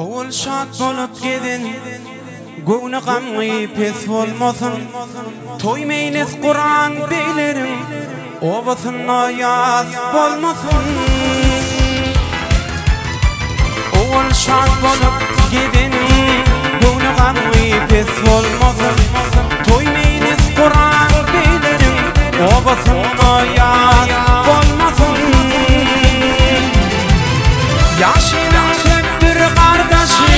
Oğul şad bolup gedin, göwne gamgy pes bolmasyn. Toýmaýyňyz Kur'an beýlerin, owasyna ýaz bolmasyn. Oğul şad bolup gedin, göwne gamgy pes bolmasyn. Toýmaýyňyz Kur'an beýlerin, owasyna ýaz bolmasyn. Yaşynyň söktür gardaşy,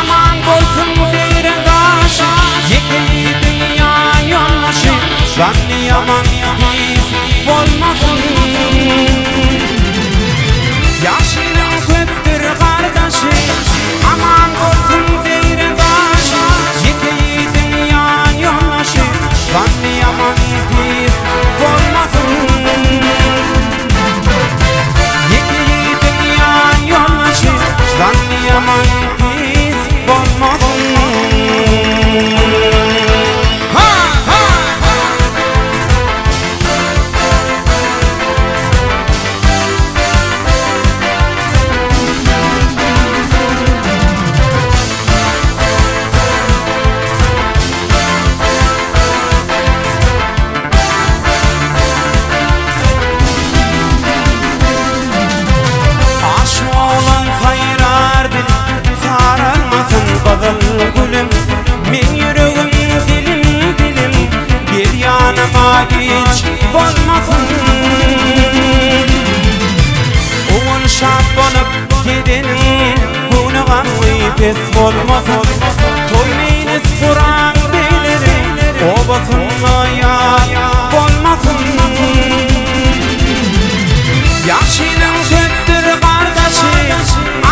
aman bolsun beýrendaş. Yekili dünýä ýoldaşy, zanny yaman pis bolmasyn. Yaşynyň söktür gardaşy, aman bolsun beýrendaş. Yekili dünýä ýoldaşy, zanny yaman pis bolmasyn. Zanny yaman pis bolmasyn. Gülüm, men yüregim dilim dilim, gel yanıma hiç bolmasın. Oğul şad bolup gedin, göwne gamgy pes bolmasyn. Toýmaýyňyz Kur'an beýlerin, owasyna ýaz bolmasyn. Yaşynyň söktür gardaşy,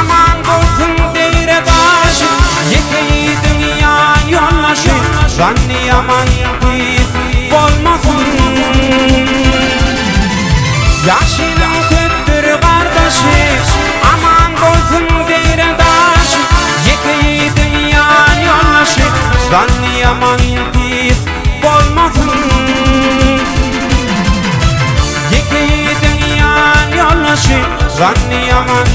aman bolsun beýrendaş. Yekili dünýä ýoldaşy, zanny yaman pis bolmasyn. Yaşynyň söktür gardaşy, aman bolsun beýrendaş. Yekili dünýä ýoldaşy, zanny yaman pis bolmasyn. Yekili dünýä ýoldaşy, zanny yaman